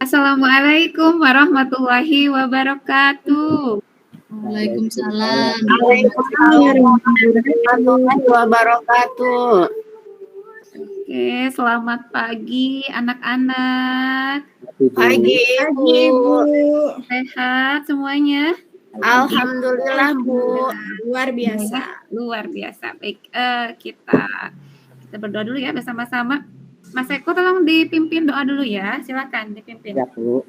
Assalamualaikum warahmatullahi wabarakatuh. Waalaikumsalam. Waalaikumsalam warahmatullahi wabarakatuh. Oke, selamat pagi anak-anak. Pagi Ibu. Sehat semuanya? Alhamdulillah Bu. Luar biasa. Baik, kita berdoa dulu ya bersama-sama. Mas Eko tolong dipimpin doa dulu ya. Silakan dipimpin. Ya Bu.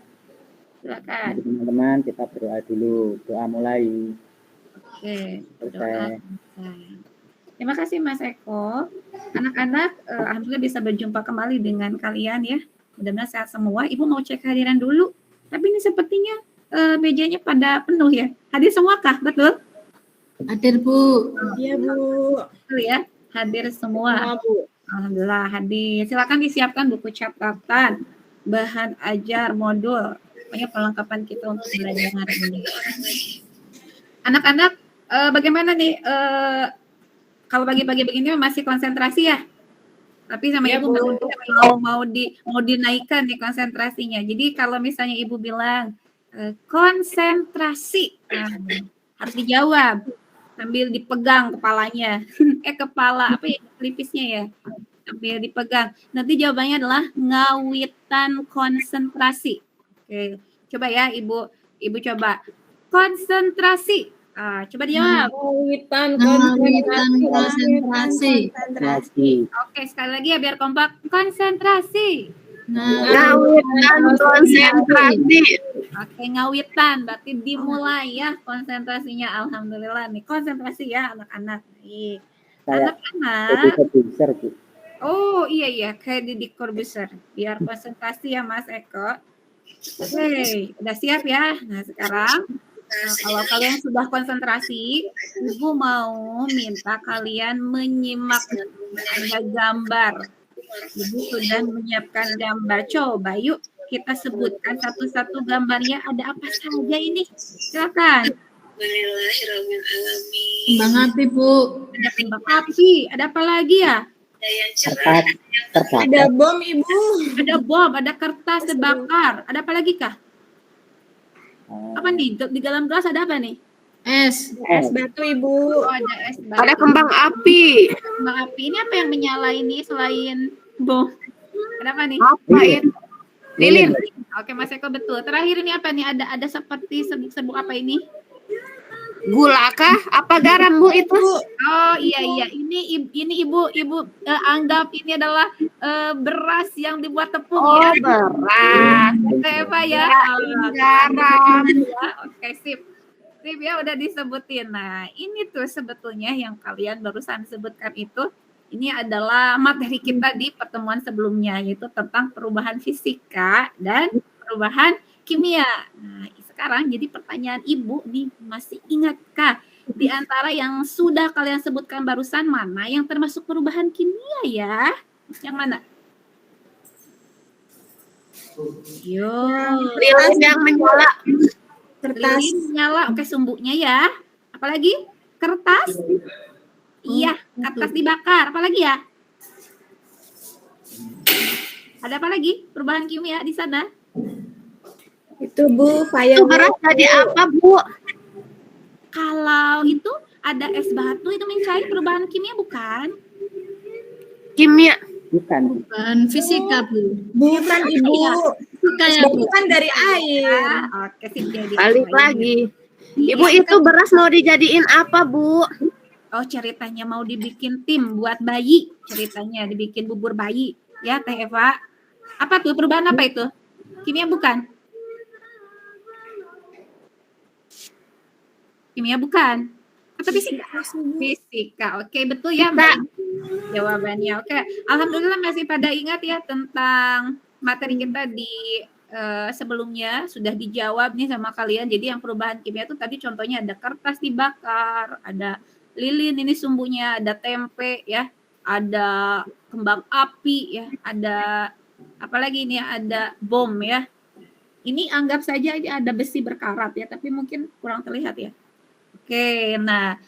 Silakan. Teman-teman kita berdoa dulu. Doa mulai. Oke, Selesai. Terima kasih Mas Eko. Anak-anak, alhamdulillah bisa berjumpa kembali dengan kalian ya. Mudah-mudahan sehat semua. Ibu mau cek hadiran dulu. Tapi ini sepertinya mejanya pada penuh ya. Hadir semua kah? Betul? Hadir Bu. Iya Bu. Betul ya. Hadir semua. Bu. Alhamdulillah hadir. Silakan disiapkan buku catatan, bahan ajar, modul. Pokoknya perlengkapan kita untuk belajar hari ini. Anak-anak, bagaimana nih? Kalau pagi-pagi begini masih konsentrasi ya? Tapi sama ya, Ibu mau dinaikkan nih konsentrasinya. Jadi kalau misalnya Ibu bilang konsentrasi, harus dijawab sambil dipegang kepalanya. Kepala apa ya? Pelipisnya ya. Sambil dipegang. Nanti jawabannya adalah ngawitan konsentrasi. Oke, coba ya Ibu coba konsentrasi. Coba dijawab. Ngawitan konsentrasi. Oke, sekali lagi ya biar kompak. Konsentrasi. Ngawitan konsentrasi. Oke, ngawitan berarti dimulai ya konsentrasinya. Alhamdulillah nih konsentrasi ya anak-anak. Nih. Anak-anak. Oh iya kayak Didik Corbuzier. Biar konsentrasi ya Mas Eko. Oke, udah siap ya. Nah sekarang kalau kalian sudah konsentrasi, Ibu mau minta kalian menyimak ada gambar. Ibu sudah menyiapkan gambar. Coba yuk kita sebutkan satu-satu gambarnya. Ada apa saja ini? Silakan. Kembang api Bu. Ada kembang api. Ada apa lagi ya? Ada bom Ibu. Ada bom. Ada kertas terbakar. Ada apa lagi kah? Apa nih? Di dalam gelas ada apa nih? Es batu Ibu. Oh, ada es batu. Ada kembang api. Kembang api. Ini apa yang menyala ini selain bom? Ada apa nih? Apa itu? Lilin. Oke, Mas Eko betul. Terakhir ini apa nih? Ada seperti serbuk apa ini? Gula kah? Apa garam Bu itu? Oh iya. Ini Ibu anggap ini adalah beras yang dibuat tepung ya. Beras. Apa ya? Garam. Oke, sip ya udah disebutin. Nah ini tuh sebetulnya yang kalian barusan sebutkan itu, ini adalah materi kita di pertemuan sebelumnya, yaitu tentang perubahan fisika dan perubahan kimia. Nah sekarang jadi pertanyaan Ibu nih, masih ingatkah di antara yang sudah kalian sebutkan barusan mana yang termasuk perubahan kimia ya? Yang mana? Lilin yang menyala. Kertas nyala, oke sumbuknya ya. Apalagi? Kertas? Iya, kertas dibakar. Apalagi ya? Ada apa lagi? Perubahan kimia di sana? Itu Bu, itu beras jadi apa Bu? Kalau itu ada es batu itu mencair, perubahan kimia bukan? Kimia. Bukan fisika Bu. Bukan Ibu. Fisika ya Bu. Bukan dari air. Oke, sip jadi. Balik lagi. Ibu itu beras mau dijadiin apa Bu? Oh ceritanya mau dibikin tim buat bayi. Ceritanya dibikin bubur bayi. Ya Teh Eva. Apa tuh perubahan apa itu? Kimia bukan? Kimia bukan? Atau fisika? Fisika. Oke, betul ya Mbak. Jawabannya. Oke. Alhamdulillah masih pada ingat ya tentang materi kita di sebelumnya, sudah dijawab nih sama kalian. Jadi yang perubahan kimia itu tadi contohnya ada kertas dibakar, ada lilin ini sumbunya, ada tempe ya, ada kembang api ya, ada apa lagi ini ya, ada bom ya. Ini anggap saja ini ada besi berkarat ya, tapi mungkin kurang terlihat ya. Oke, nah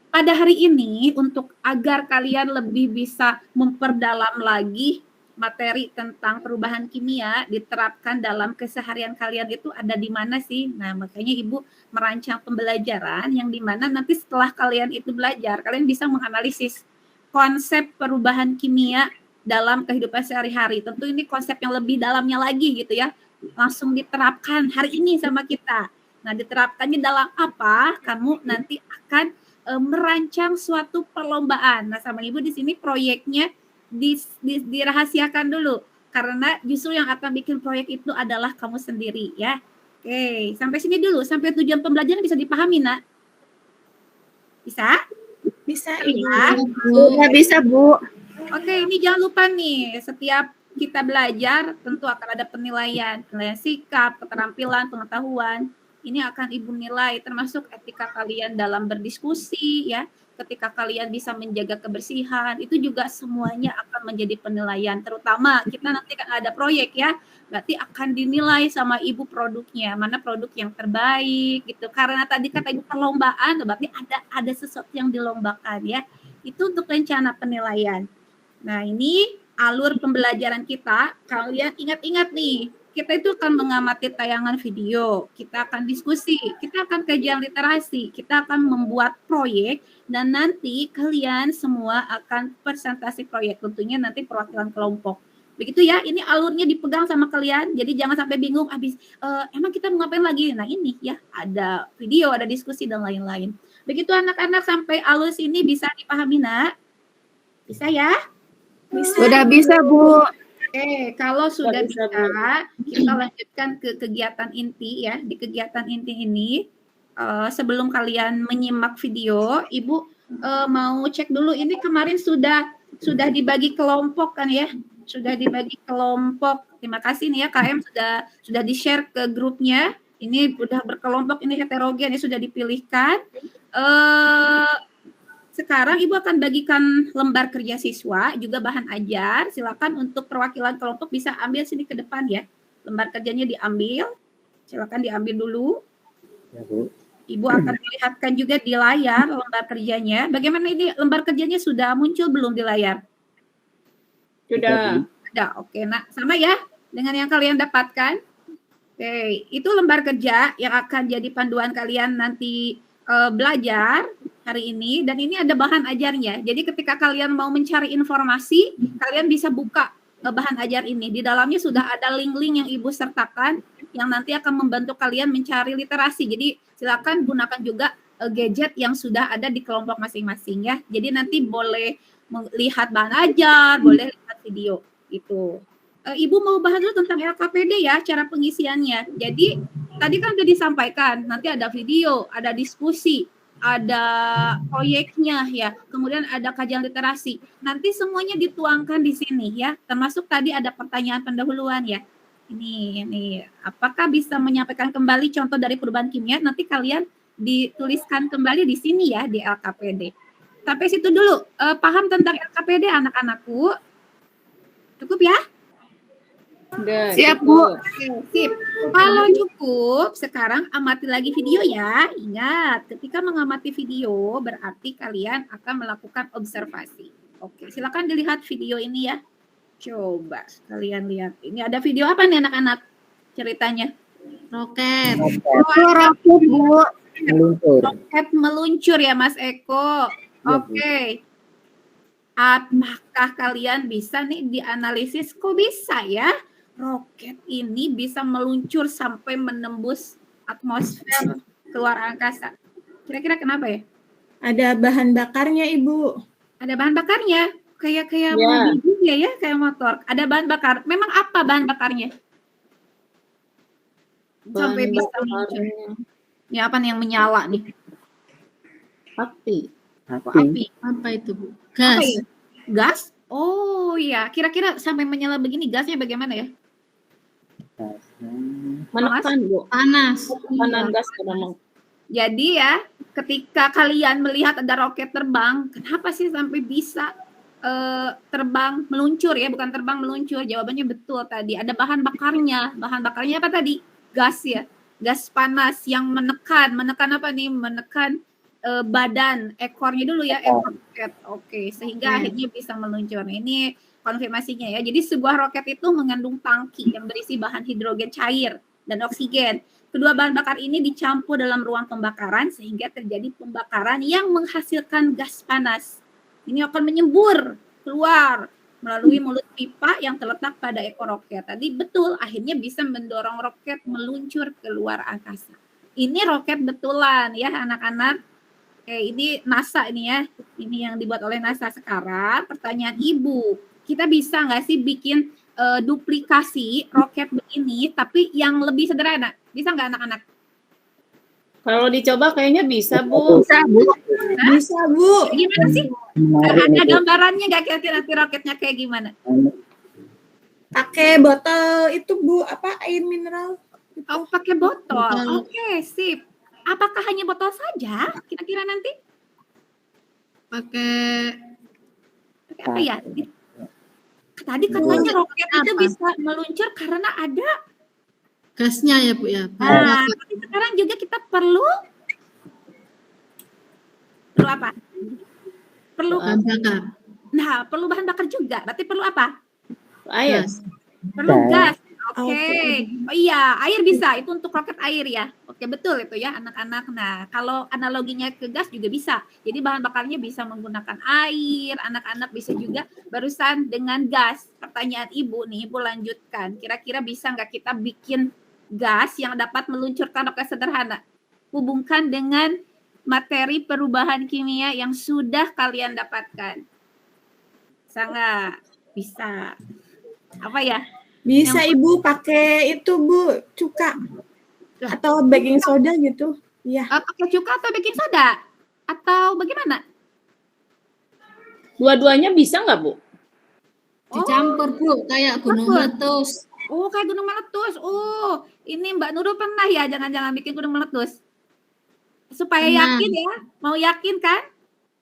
pada hari ini untuk agar kalian lebih bisa memperdalam lagi materi tentang perubahan kimia diterapkan dalam keseharian kalian itu ada di mana sih? Nah, makanya Ibu merancang pembelajaran yang di mana nanti setelah kalian itu belajar, kalian bisa menganalisis konsep perubahan kimia dalam kehidupan sehari-hari. Tentu ini konsep yang lebih dalamnya lagi gitu ya. Langsung diterapkan hari ini sama kita. Nah, diterapkannya dalam apa? Kamu nanti akan merancang suatu perlombaan. Nah, sama Ibu di sini proyeknya dirahasiakan dulu karena justru yang akan bikin proyek itu adalah kamu sendiri ya. Oke, sampai sini dulu, sampai tujuan pembelajaran bisa dipahami, Nak? Bisa? Bisa, Iya. Nggak bisa, Bu. Oke, ini jangan lupa nih, setiap kita belajar tentu akan ada penilaian sikap, keterampilan, pengetahuan. Ini akan Ibu nilai termasuk etika kalian dalam berdiskusi ya. Ketika kalian bisa menjaga kebersihan, itu juga semuanya akan menjadi penilaian. Terutama kita nanti kan ada proyek ya, berarti akan dinilai sama Ibu produknya, mana produk yang terbaik gitu. Karena tadi kata Ibu perlombaan, berarti ada sesuatu yang dilombakan ya. Itu untuk rencana penilaian. Nah, ini alur pembelajaran kita. Kalian ingat-ingat nih, kita itu akan mengamati tayangan video, kita akan diskusi, kita akan kajian literasi, kita akan membuat proyek, dan nanti kalian semua akan presentasi proyek, tentunya nanti perwakilan kelompok. Begitu ya, ini alurnya dipegang sama kalian, jadi jangan sampai bingung, emang kita mau ngapain lagi? Nah ini ya, ada video, ada diskusi, dan lain-lain. Begitu anak-anak sampai alur sini bisa dipahami, Nak? Bisa ya? Bisa. Udah bisa, Bu. Oke, kalau sudah bisa, kita lanjutkan ke kegiatan inti ya. Di kegiatan inti ini, sebelum kalian menyimak video, Ibu mau cek dulu. Ini kemarin sudah dibagi kelompok kan ya? Sudah dibagi kelompok. Terima kasih nih ya, KM sudah di-share ke grupnya. Ini sudah berkelompok, ini heterogen, ini sudah dipilihkan. Sekarang Ibu akan bagikan lembar kerja siswa, juga bahan ajar. Silakan untuk perwakilan kelompok bisa ambil sini ke depan ya. Lembar kerjanya diambil. Silakan diambil dulu. Ya, Bu. Ibu akan melihatkan juga di layar lembar kerjanya. Bagaimana ini lembar kerjanya sudah muncul belum di layar? Sudah. Sudah, oke. Nah, sama ya dengan yang kalian dapatkan. Oke, itu lembar kerja yang akan jadi panduan kalian nanti belajar hari ini, dan ini ada bahan ajarnya. Jadi ketika kalian mau mencari informasi, kalian bisa buka bahan ajar ini. Di dalamnya sudah ada link-link yang Ibu sertakan yang nanti akan membantu kalian mencari literasi. Jadi silakan gunakan juga gadget yang sudah ada di kelompok masing-masing ya. Jadi nanti boleh melihat bahan ajar, boleh lihat video itu. Ibu mau bahas dulu tentang LKPD ya, cara pengisiannya. Jadi tadi kan sudah disampaikan, nanti ada video, ada diskusi, ada proyeknya ya, kemudian ada kajian literasi. Nanti semuanya dituangkan di sini ya, termasuk tadi ada pertanyaan pendahuluan ya. Ini apakah bisa menyampaikan kembali contoh dari perubahan kimia? Nanti kalian dituliskan kembali di sini ya di LKPD. Sampai situ dulu. Paham tentang LKPD anak-anakku? Cukup ya? Udah, siap, Bu. Sip. Kalau cukup, sekarang amati lagi video ya. Ingat, ketika mengamati video berarti kalian akan melakukan observasi. Oke, silakan dilihat video ini ya. Coba kalian lihat. Ini ada video apa nih anak-anak ceritanya? Roket. Roket, Bu. Meluncur. Roket meluncur ya, Mas Eko. Oke. Apakah kalian bisa nih dianalisis kok bisa ya? Roket ini bisa meluncur sampai menembus atmosfer keluar angkasa. Kira-kira kenapa ya? Ada bahan bakarnya, Ibu. Ada bahan bakarnya. Kayak mobil juga ya, kayak motor. Ada bahan bakar. Memang apa bahan bakarnya? Sampai bisa meluncur. Ini apa nih yang menyala nih? Api. Api. Apa itu, Bu? Gas. Ya? Gas? Oh iya. Kira-kira sampai menyala begini gasnya bagaimana ya? Menekan, Bu. Panas. Tekanan gas memang. Jadi ya, ketika kalian melihat ada roket terbang, kenapa sih sampai bisa terbang meluncur ya? Bukan terbang meluncur. Jawabannya betul tadi. Ada bahan bakarnya. Bahan bakarnya apa tadi? Gas ya. Gas panas yang menekan apa nih? Menekan badan ekornya dulu ya, ekor roket. Oke, sehingga akhirnya bisa meluncur. Ini konfirmasinya ya. Jadi sebuah roket itu mengandung tangki yang berisi bahan hidrogen cair dan oksigen. Kedua bahan bakar ini dicampur dalam ruang pembakaran sehingga terjadi pembakaran yang menghasilkan gas panas. Ini akan menyembur keluar melalui mulut pipa yang terletak pada ekor roket. Tadi betul, akhirnya bisa mendorong roket meluncur keluar angkasa. Ini roket betulan ya anak-anak. Oke, ini NASA ini ya. Ini yang dibuat oleh NASA sekarang. Pertanyaan Ibu, kita bisa nggak sih bikin duplikasi roket begini tapi yang lebih sederhana? Bisa nggak anak-anak? Kalau dicoba kayaknya bisa, Bu. Bisa, Bu. Bisa, Bu. Gimana sih? Ada gambarannya nggak kira-kira nanti roketnya kayak gimana? Pakai botol itu, Bu, apa air mineral? Oh, pakai botol. Oke, sip. Apakah hanya botol saja kira-kira nanti? Pakai Apa ya? Tadi katanya roket itu bisa meluncur karena ada gasnya ya Bu ya. Nah, tapi sekarang juga kita perlu apa? Perlu Bahan bakar. Nah, perlu bahan bakar juga. Berarti perlu apa? Air. Perlu gas. Oke. Oh iya, air bisa. Itu untuk roket air ya. Oke, betul itu ya anak-anak. Nah, kalau analoginya ke gas juga bisa. Jadi bahan bakarnya bisa menggunakan air. Anak-anak bisa juga barusan dengan gas. Pertanyaan Ibu nih, Ibu lanjutkan. Kira-kira bisa nggak kita bikin gas yang dapat meluncurkan roket sederhana? Hubungkan dengan materi perubahan kimia yang sudah kalian dapatkan. Bisa nggak? Bisa. Apa ya? Bisa Ibu pakai itu, Bu, cuka atau baking soda gitu. Iya. Pakai cuka atau baking soda? Atau bagaimana? Dua-duanya bisa nggak, Bu? Dicampur Bu, kayak gunung meletus. Oh, kayak gunung meletus. Oh, ini Mbak Nurul pernah ya jangan-jangan bikin gunung meletus? Supaya yakin ya. Mau yakin kan?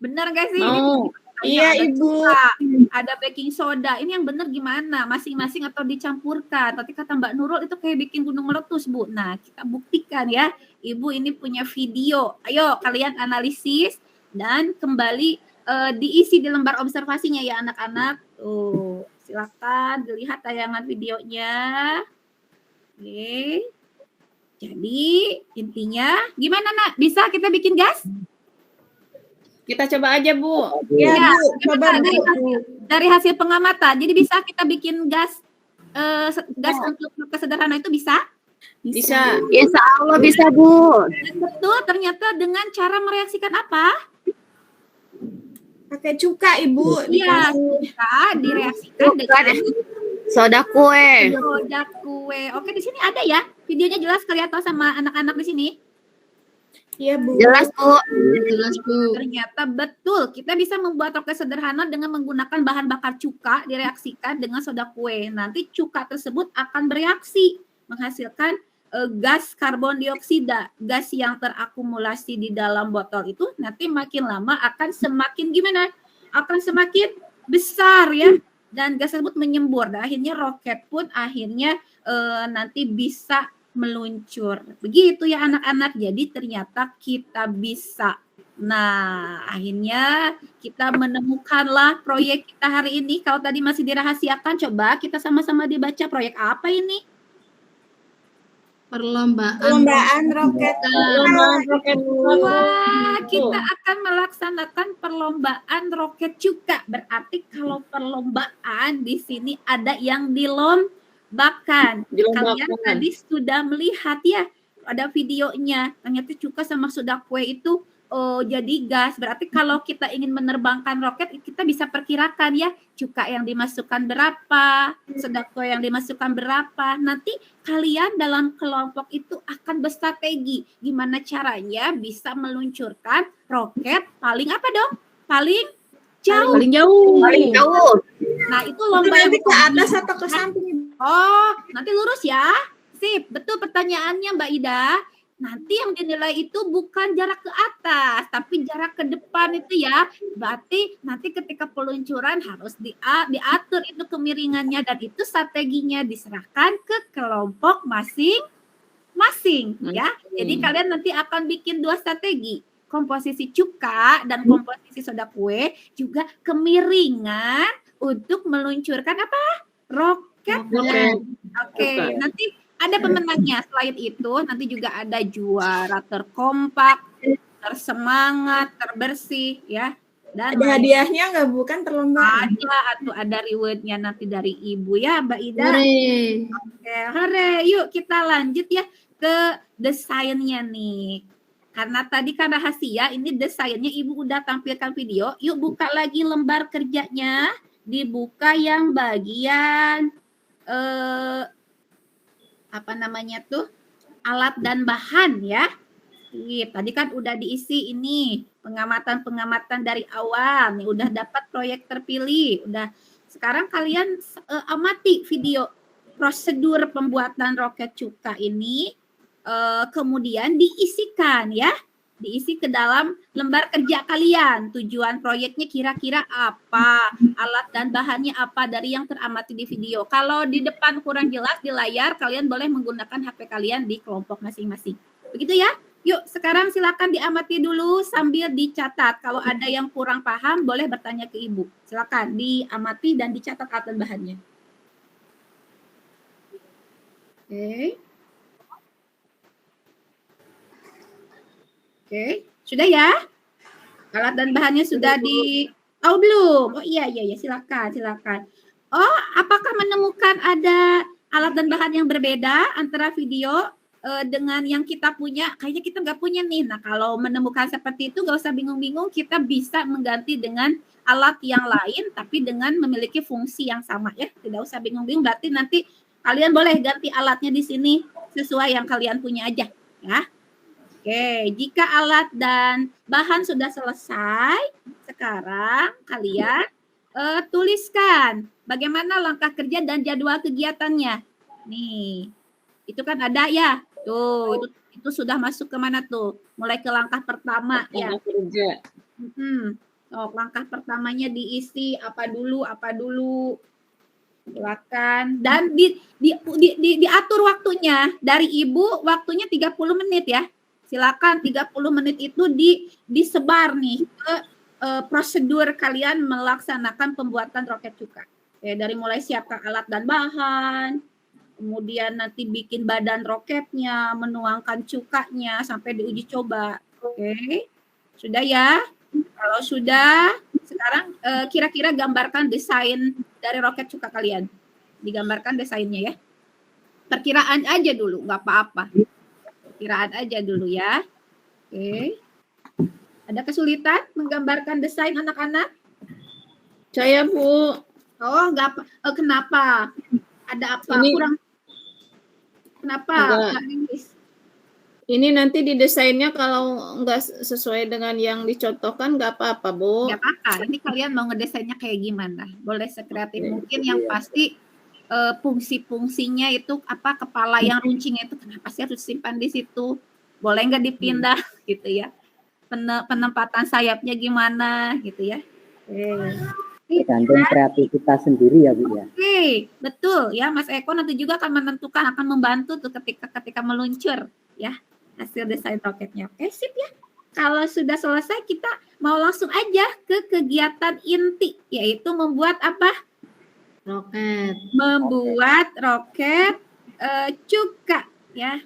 Benar nggak sih? Mau. Iya, Ibu. Ada baking soda. Ini yang benar gimana? Masing-masing atau dicampurkan? Tapi kata Mbak Nurul itu kayak bikin gunung meletus, Bu. Nah, kita buktikan ya. Ibu ini punya video. Ayo kalian analisis dan kembali diisi di lembar observasinya ya anak-anak. Tuh, silakan dilihat tayangan videonya. Oke. Jadi intinya gimana Nak? Bisa kita bikin gas? Kita coba aja, Bu. Ya, Bu. Coba dari hasil pengamatan. Jadi bisa kita bikin gas untuk kesederhana itu bisa? Bisa. Insya Allah bisa, Bu. Dan betul, ternyata dengan cara mereaksikan apa? Pakai cuka, Ibu. Iya, bisa direaksikan dengan Soda kue. soda kue. Oke, di sini ada ya videonya jelas kalian tahu sama anak-anak di sini. Iya, Bu. Jelas, Bu. Jelas Bu. Ternyata betul, kita bisa membuat roket sederhana dengan menggunakan bahan bakar cuka direaksikan dengan soda kue. Nanti cuka tersebut akan bereaksi menghasilkan gas karbon dioksida. Gas yang terakumulasi di dalam botol itu nanti makin lama akan semakin gimana? Akan semakin besar ya. Dan gas tersebut menyembur. Dan akhirnya roket pun akhirnya nanti bisa meluncur. Begitu ya anak-anak. Jadi ternyata kita bisa. Nah, akhirnya kita menemukanlah proyek kita hari ini. Kalau tadi masih dirahasiakan, coba kita sama-sama dibaca proyek apa ini? Perlombaan roket. Wah, kita akan melaksanakan perlombaan roket cuka. Berarti kalau perlombaan di sini ada yang dilombakan. Kalian tadi sudah melihat ya, ada videonya. Ternyata cuka sama soda kue itu jadi gas. Berarti kalau kita ingin menerbangkan roket, kita bisa perkirakan ya, cuka yang dimasukkan berapa, soda kue yang dimasukkan berapa. Nanti kalian dalam kelompok itu akan berstrategi gimana caranya bisa meluncurkan roket paling apa dong? Paling jauh. Paling jauh. Paling jauh. Nah, itu lomba yang ke atas atau ke samping? Oh, nanti lurus ya. Sip, betul pertanyaannya Mbak Ida. Nanti yang dinilai itu bukan jarak ke atas, tapi jarak ke depan itu ya. Berarti nanti ketika peluncuran harus diatur itu kemiringannya dan itu strateginya diserahkan ke kelompok masing-masing ya. Jadi kalian nanti akan bikin 2 strategi. Komposisi cuka dan komposisi soda kue juga kemiringan untuk meluncurkan apa? Roket. Roket. Oke, nanti ada pemenangnya. Selain itu, nanti juga ada juara terkompak, tersemangat, terbersih, ya. Dan Ada hadiahnya nggak Bu? Kan perlombaan. ada rewardnya nanti dari Ibu ya, Mbak Ida. Hore. Oke, hore. Yuk kita lanjut ya ke desainnya nih. Karena tadi kan rahasia, ini desainnya Ibu udah tampilkan video. Yuk buka lagi lembar kerjanya. Dibuka yang bagian apa namanya tuh? Alat dan bahan ya. Tadi kan udah diisi ini pengamatan-pengamatan dari awal, nih udah dapat proyek terpilih, udah. Sekarang kalian amati video prosedur pembuatan roket cuka ini, kemudian diisikan ya, diisi ke dalam lembar kerja kalian. Tujuan proyeknya kira-kira apa, alat dan bahannya apa dari yang teramati di video. Kalau di depan kurang jelas di layar, kalian boleh menggunakan HP kalian di kelompok masing-masing. Begitu ya? Yuk, sekarang silakan diamati dulu sambil dicatat. Kalau ada yang kurang paham, boleh bertanya ke Ibu. Silakan diamati dan dicatat alat dan bahannya. Oke. Oke, sudah ya? Alat dan bahannya sudah di... Oh, belum? Oh iya, silakan. Oh, apakah menemukan ada alat dan bahan yang berbeda antara video dengan yang kita punya? Kayaknya kita nggak punya nih. Nah, kalau menemukan seperti itu nggak usah bingung-bingung, kita bisa mengganti dengan alat yang lain tapi dengan memiliki fungsi yang sama ya. Tidak usah bingung-bingung, berarti nanti kalian boleh ganti alatnya di sini sesuai yang kalian punya aja ya. Oke, jika alat dan bahan sudah selesai, sekarang kalian tuliskan bagaimana langkah kerja dan jadwal kegiatannya. Nih, itu kan ada ya. Tuh, itu sudah masuk ke mana tuh? Mulai ke langkah pertama ya. Oh, langkah pertamanya diisi apa dulu. Silakan. Dan diatur waktunya. Dari Ibu waktunya 30 menit ya. Silakan 30 menit itu disebar nih ke prosedur kalian melaksanakan pembuatan roket cuka. Oke, dari mulai siapkan alat dan bahan, kemudian nanti bikin badan roketnya, menuangkan cukanya sampai diuji coba. Oke, sudah ya? Kalau sudah, sekarang kira-kira gambarkan desain dari roket cuka kalian. Digambarkan desainnya ya. Perkiraan aja dulu, nggak apa-apa. Perkiraan aja dulu ya. Oke. Ada kesulitan menggambarkan desain anak-anak? Saya Bu. Oh, nggak apa. Kenapa? Ada apa? Ini kurang? Kenapa? Ini nanti didesainnya kalau nggak sesuai dengan yang dicontohkan nggak apa-apa, Bu. Nggak apa-apa. Ini kalian mau ngedesainnya kayak gimana? Boleh sekreatif mungkin. Yang pasti fungsi-fungsinya itu apa, kepala yang runcing itu kenapa sih harus simpan di situ? Boleh nggak dipindah gitu ya? Penempatan sayapnya gimana gitu ya? Tergantung kreativitas sendiri ya Bu ya. Oke, betul ya Mas Eko nanti juga akan menentukan, akan membantu tuh ketika meluncur ya hasil desain roketnya. Oke, sip ya. Kalau sudah selesai kita mau langsung aja ke kegiatan inti, yaitu membuat apa? Roket. Membuat roket cuka ya.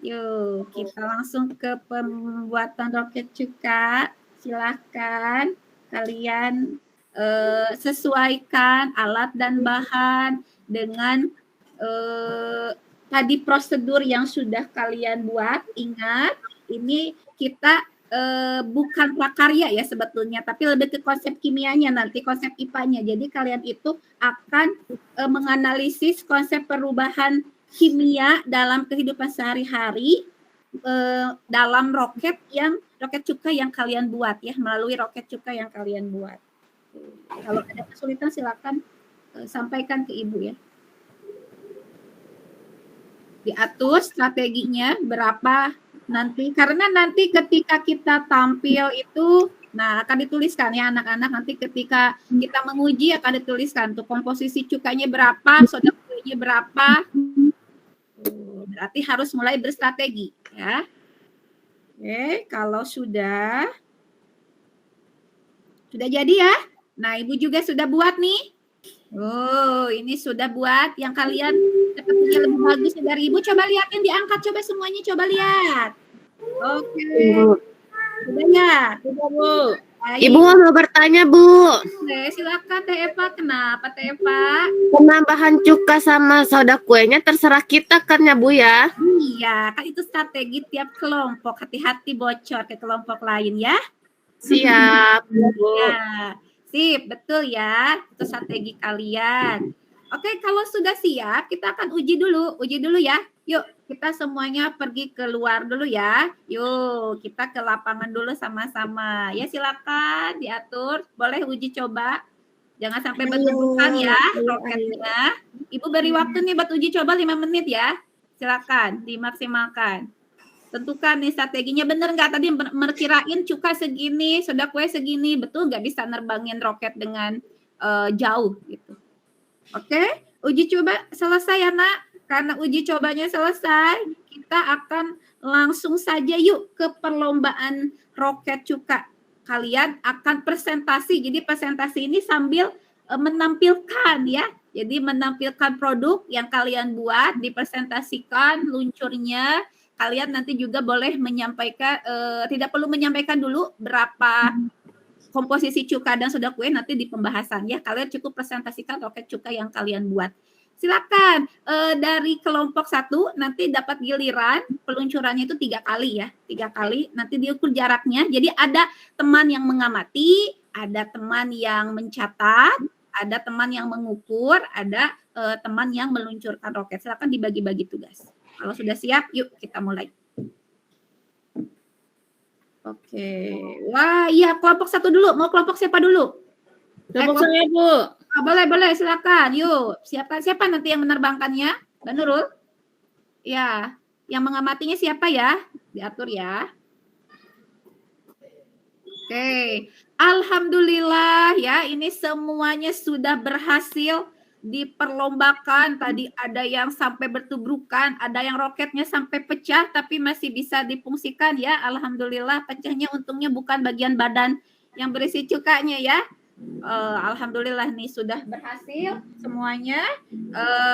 Yuk, kita langsung ke pembuatan roket cuka. Silakan kalian sesuaikan alat dan bahan dengan tadi prosedur yang sudah kalian buat. Ingat, ini kita bukan prakarya ya sebetulnya, tapi lebih ke konsep kimianya nanti, konsep IPA-nya. Jadi kalian itu akan menganalisis konsep perubahan kimia dalam kehidupan sehari-hari dalam roket cuka yang kalian buat ya, melalui roket cuka yang kalian buat. Kalau ada kesulitan silakan sampaikan ke Ibu ya. Diatur strateginya berapa nanti, karena nanti ketika kita tampil itu, nah akan dituliskan ya anak-anak, nanti ketika kita menguji akan dituliskan tuh komposisi cukanya berapa, soda kuenya berapa. Berarti harus mulai berstrategi ya. Oke, kalau sudah jadi ya. Nah, Ibu juga sudah buat nih Oh, ini sudah buat yang kalian sepertinya lebih bagus dari Ibu. Coba lihatin diangkat, coba semuanya coba lihat. Oke. Sudah ya? Sudah, Bu. Baik. Ibu mau bertanya, Bu. Boleh, silakan Teh Eva. Kenapa Teh Eva? Penambahan cuka sama soda kuenya terserah kita kan ya, Bu ya? Iya, kan itu strategi tiap kelompok. Hati-hati bocor ke kelompok lain ya. Siap, Bu. Ya, sip, betul ya. Itu strategi kalian. Oke, kalau sudah siap, kita akan uji dulu ya. Yuk, kita semuanya pergi keluar dulu ya. Yuk, kita ke lapangan dulu sama-sama. Ya, silakan diatur. Boleh uji coba. Jangan sampai bertubuhkan ya roketnya. Ibu beri waktu nih buat uji coba 5 menit ya. Silakan dimaksimalkan. Tentukan nih strateginya bener nggak tadi merkirain cuka segini, soda kue segini, betul nggak bisa nerbangin roket dengan jauh gitu. Oke, uji coba selesai ya nak. Karena uji cobanya selesai, kita akan langsung saja yuk ke perlombaan roket cuka. Kalian akan presentasi. Jadi presentasi ini sambil menampilkan ya. Jadi menampilkan produk yang kalian buat, dipresentasikan luncurnya. Kalian nanti juga boleh menyampaikan, tidak perlu menyampaikan dulu berapa komposisi cuka dan soda kue nanti di pembahasan ya. Kalian cukup presentasikan roket cuka yang kalian buat. Silakan dari kelompok 1 nanti dapat giliran peluncurannya itu 3 kali ya. 3 kali nanti diukur jaraknya. Jadi ada teman yang mengamati, ada teman yang mencatat, ada teman yang mengukur, ada teman yang meluncurkan roket. Silakan dibagi-bagi tugas. Kalau sudah siap, yuk kita mulai. Oke. Wah, iya kelompok 1 dulu. Mau kelompok siapa dulu? Kelompok saya, Bu. Oh, boleh, silakan. Yuk, siapkan siapa nanti yang menerbangkannya? Mbak Nurul? Ya, yang mengamatinya siapa ya? Diatur ya. Oke. Alhamdulillah ya, ini semuanya sudah berhasil diperlombakan. Tadi ada yang sampai bertubrukan, ada yang roketnya sampai pecah tapi masih bisa difungsikan ya. Alhamdulillah, pecahnya untungnya bukan bagian badan yang berisi cukanya ya. Alhamdulillah nih sudah berhasil semuanya.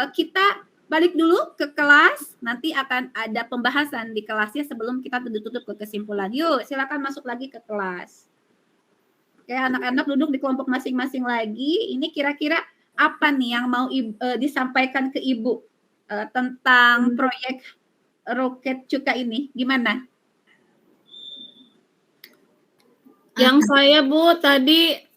Kita balik dulu ke kelas. Nanti akan ada pembahasan di kelasnya sebelum kita tutup ke kesimpulan. Yuk, silakan masuk lagi ke kelas. Oke, anak-anak duduk di kelompok masing-masing lagi. Ini kira-kira apa nih yang mau disampaikan ke Ibu tentang proyek roket cuka ini? Gimana? Yang saya, Bu, tadi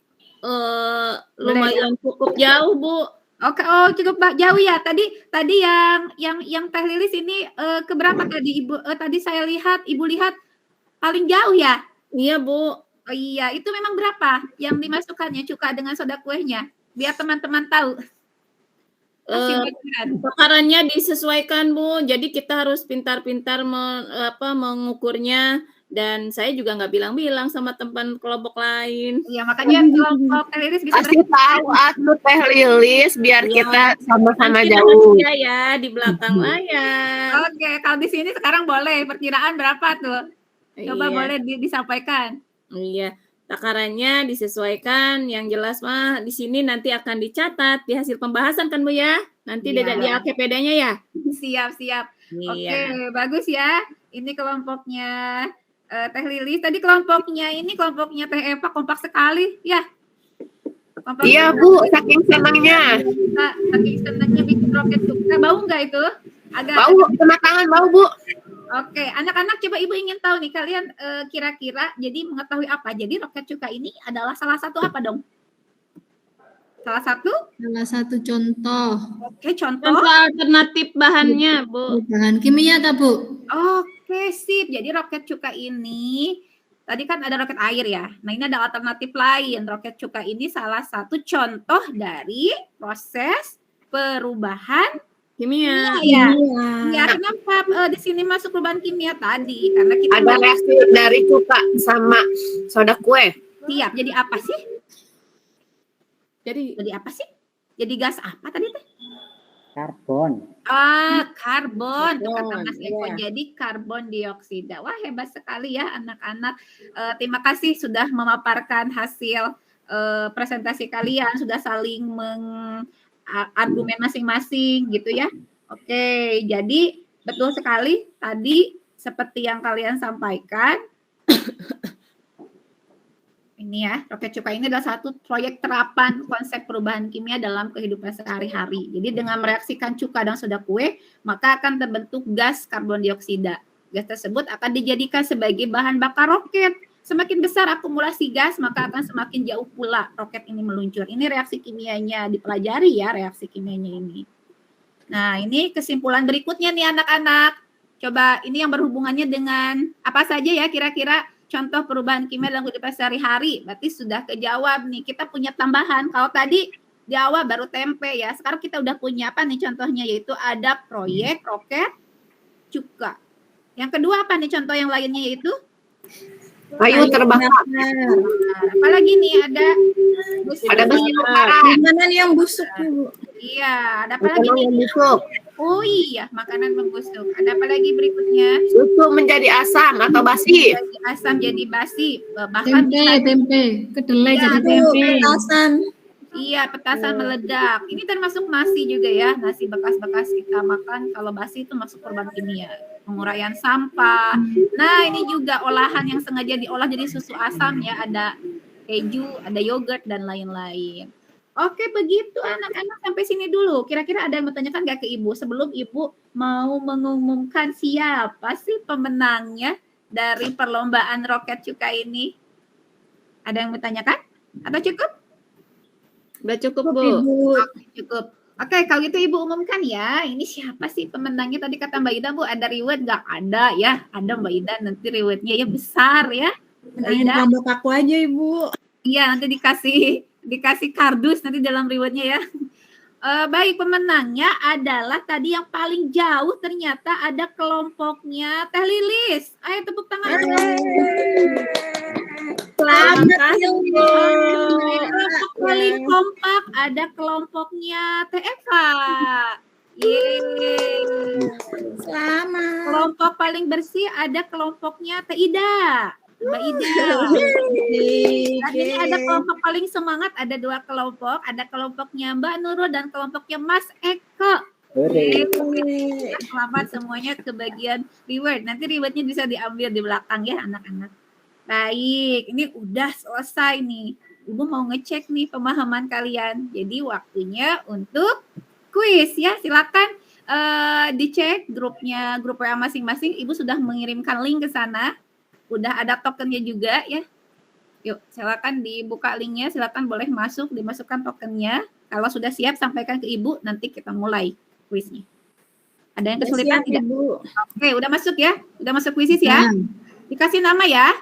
lumayan cukup jauh, Bu. Oke, cukup jauh ya. Tadi yang Teh Lilis ini keberapa tadi Ibu? Tadi saya lihat, Ibu lihat paling jauh ya? Iya, Bu. Oh iya, itu memang berapa yang dimasukkannya cuka dengan soda kuenya? Biar teman-teman tahu. Takarannya disesuaikan, Bu. Jadi kita harus pintar-pintar mengukurnya. Dan saya juga nggak bilang-bilang sama teman kelompok lain. Iya, makanya kelompok Teh Lilis bisa Kasih tahu atuh Teh Lilis biar kita sama-sama jauh. Ya, di belakang layar. Oke, kalau di sini sekarang boleh perkiraan berapa tuh? Coba boleh disampaikan. Iya, takarannya disesuaikan. Yang jelas mah di sini nanti akan dicatat di hasil pembahasan kan, Bu ya? Nanti di AKPD-nya ya. Siap. Iya. Oke, bagus ya. Ini kelompoknya Teh Lilis. Tadi kelompoknya Teh Eva kompak sekali ya. Iya, Bu, saking senangnya. Saking senangnya bikin roket cuka. Bau nggak itu? Bau, kena tangan bau, Bu. Oke, anak-anak coba Ibu ingin tahu nih kalian kira-kira jadi mengetahui apa? Jadi roket cuka ini adalah salah satu apa dong? Salah satu contoh. Oke, contoh alternatif bahannya, Bu. Bahan kimia tak, Bu? Oke, sip. Jadi roket cuka ini tadi kan ada roket air ya. Nah, ini ada alternatif lain. Roket cuka ini salah satu contoh dari proses perubahan kimia. Ya, kenapa di sini masuk perubahan kimia tadi? Karena kita ada reaksi dari cuka sama soda kue. Siap. Jadi apa sih? Jadi apa sih? Jadi gas apa tadi teh? Karbon. Karbon. Itu kata Mas Eko. Jadi karbon dioksida. Wah, hebat sekali ya anak-anak. Terima kasih sudah memaparkan hasil presentasi kalian, sudah saling argumen masing-masing gitu ya. Oke, jadi betul sekali tadi seperti yang kalian sampaikan. Ini ya, roket cuka ini adalah satu proyek terapan konsep perubahan kimia dalam kehidupan sehari-hari. Jadi dengan mereaksikan cuka dan soda kue, maka akan terbentuk gas karbon dioksida. Gas tersebut akan dijadikan sebagai bahan bakar roket. Semakin besar akumulasi gas, maka akan semakin jauh pula roket ini meluncur. Ini reaksi kimianya, dipelajari ya reaksi kimianya ini. Nah, ini kesimpulan berikutnya nih anak-anak. Coba ini yang berhubungannya dengan apa saja ya kira-kira contoh perubahan kimia dalam kehidupan sehari-hari. Berarti sudah kejawab nih. Kita punya tambahan. Kalau tadi di awal baru tempe ya. Sekarang kita udah punya apa nih contohnya, yaitu ada proyek roket cuka. Yang kedua apa nih contoh yang lainnya, yaitu Kayu terbakar. Nah, apalagi nih ada besi bara. Makanan yang busuk Bu. Iya, ada apa lagi nih? Makanan busuk. Oh iya, makanan membusuk. Ada apa lagi berikutnya? Susu menjadi asam atau basi. Jadi asam jadi basi, bahkan tempe, kedelai Iya, jadi Bu, tempe. petasan. iya petasan meledak. Ini termasuk nasi juga ya, nasi bekas-bekas kita makan. Kalau basi itu masuk korban kimia, penguraian sampah. Nah ini juga olahan yang sengaja diolah jadi susu asam ya, ada keju, ada yogurt dan lain-lain. Oke begitu anak-anak, sampai sini dulu. Kira-kira ada yang mau tanyakan nggak ke Ibu sebelum Ibu mau mengumumkan siapa sih pemenangnya dari perlombaan roket cuka ini? Ada yang mau tanyakan? Atau cukup? Udah cukup, Bu. Ibu. Oke, cukup. Oke, kalau gitu Ibu umumkan ya. Ini siapa sih pemenangnya? Tadi kata Mbak Ida, Bu, ada reward nggak? Ada ya. Ada Mbak Ida, nanti rewardnya ya besar ya. Mbak Main Ida. rambut aku aja Ibu. Iya, nanti dikasih kardus nanti dalam rewardnya ya. Baik, pemenangnya adalah tadi yang paling jauh ternyata ada kelompoknya Teh Lilis. Ayo tepuk tangan. Selamat Kelompok paling kompak ada kelompoknya Teh Eva. Yeay. Selamat. Kelompok paling bersih ada kelompoknya Teh Ida. Mbak Ida. Dan ini ada kelompok paling semangat, ada 2 kelompok, ada kelompoknya Mbak Nurul dan kelompoknya Mas Eko. Selamat semuanya ke bagian reward. Nanti rewardnya bisa diambil di belakang ya anak-anak. Baik, ini udah selesai nih. Ibu mau ngecek nih pemahaman kalian. Jadi waktunya untuk kuis ya. Silakan dicek grupnya, grup WA masing-masing. Ibu sudah mengirimkan link ke sana. Udah ada tokennya juga ya. Yuk, silakan dibuka linknya, silakan boleh masuk, dimasukkan tokennya. Kalau sudah siap, sampaikan ke Ibu, nanti kita mulai kuisnya. Ada yang kesulitan tidak? Ibu. Oke, udah masuk ya? Udah masuk kuisis ya? Dikasih nama ya?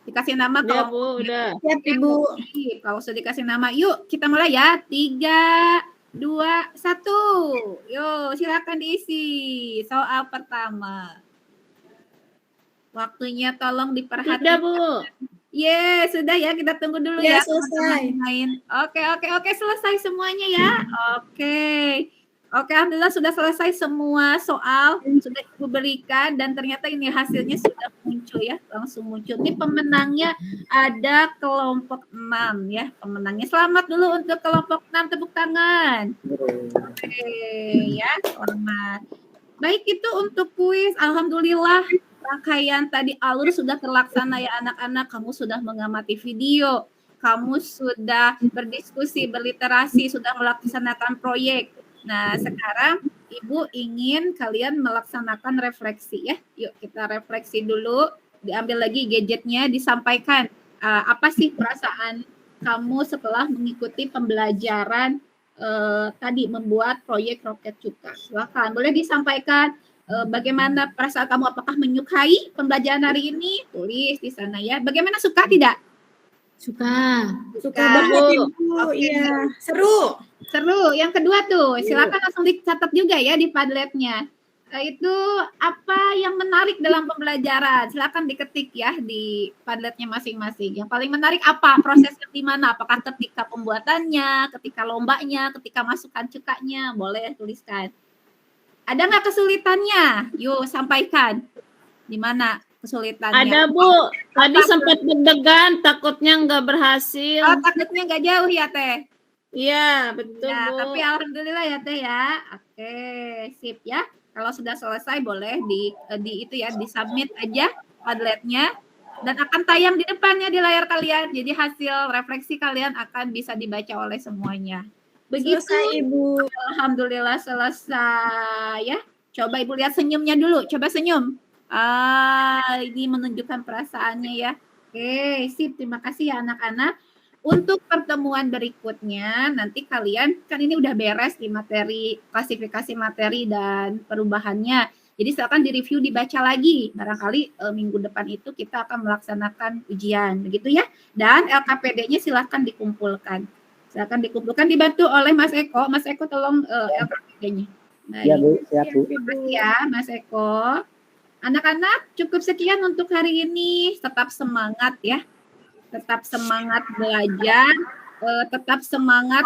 Dikasih nama Udah, kalau Bu, udah. Siap Ibu. Kalau sudah dikasih nama, yuk kita mulai ya. 3, 2, 1. Yuk, silakan diisi. Soal pertama. Waktunya tolong diperhatikan. Sudah, Bu. Sudah ya, kita tunggu dulu Ya, ya. selesai. Main. Oke, selesai semuanya ya. Oke, alhamdulillah sudah selesai semua soal, sudah Ibu berikan dan ternyata ini hasilnya sudah muncul ya, langsung muncul. Ini pemenangnya ada kelompok 6 ya, pemenangnya. Selamat dulu untuk kelompok 6, tepuk tangan. Oke, ya, selamat. Baik, itu untuk kuis. Alhamdulillah rangkaian tadi alur sudah terlaksana ya anak-anak. Kamu sudah mengamati video, kamu sudah berdiskusi, berliterasi, sudah melaksanakan proyek. Nah, sekarang Ibu ingin kalian melaksanakan refleksi ya. Yuk kita refleksi dulu, diambil lagi gadgetnya, disampaikan apa sih perasaan kamu setelah mengikuti pembelajaran tadi membuat proyek roket cuka. Silakan, boleh disampaikan bagaimana perasaan kamu, apakah menyukai pembelajaran hari ini? Tulis di sana ya. Bagaimana, suka tidak? Suka. Suka banget Ibu. Oke. Iya, seru. Seru. Yang kedua tuh, silakan langsung dicatat juga ya di Padletnya. Itu apa yang menarik dalam pembelajaran? Silakan diketik ya di Padletnya masing-masing. Yang paling menarik apa? Prosesnya di mana? Apakah ketika pembuatannya, ketika lombanya, ketika masukkan cukanya? Boleh tuliskan. Ada nggak kesulitannya? Yuk sampaikan. Di mana? kesulitannya? Ada Bu, tadi sempat deg-degan, takutnya nggak berhasil. Oh, takutnya nggak jauh ya Teh? Iya, betul Ya, Bu. tapi alhamdulillah ya Teh ya. Oke, sip ya. Kalau sudah selesai boleh di itu ya, di submit aja Padletnya dan akan tayang di depannya di layar kalian. Jadi hasil refleksi kalian akan bisa dibaca oleh semuanya. Begitu. Selesai, Ibu. Alhamdulillah selesai ya. Coba Ibu lihat senyumnya dulu. Coba senyum. Ini menunjukkan perasaannya ya. Oke, sip. Terima kasih ya anak-anak. Untuk pertemuan berikutnya, nanti kalian, kan ini udah beres di materi, klasifikasi materi dan perubahannya. Jadi silakan direview, dibaca lagi. Barangkali minggu depan itu kita akan melaksanakan ujian. Begitu ya. Dan LKPD-nya silakan dikumpulkan. Silakan dikumpulkan, dibantu oleh Mas Eko. Mas Eko tolong LKPD-nya. Ya Bu, siap Bu. Terima kasih ya Mas Eko. Anak-anak, cukup sekian untuk hari ini. Tetap semangat ya. Tetap semangat belajar. Tetap semangat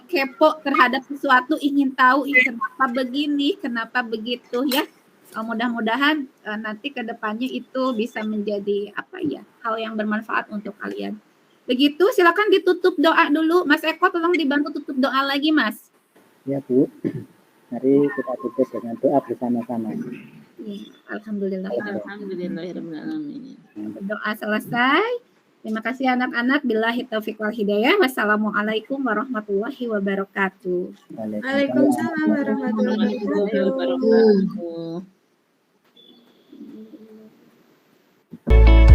kepo terhadap sesuatu, ingin tahu kenapa begini, kenapa begitu ya. Mudah-mudahan nanti ke depannya itu bisa menjadi hal yang bermanfaat untuk kalian. Begitu, silakan ditutup doa dulu. Mas Eko tolong dibantu tutup doa lagi, Mas. Ya Bu, mari kita tutup dengan doa bersama-sama. Alhamdulillah. Alhamdulillahirrahmanirrahim. Doa selesai. Terima kasih anak-anak. Billahi taufiq wal hidayah. Wassalamualaikum warahmatullahi wabarakatuh. Waalaikumsalam warahmatullahi wabarakatuh. Wabarakatuh.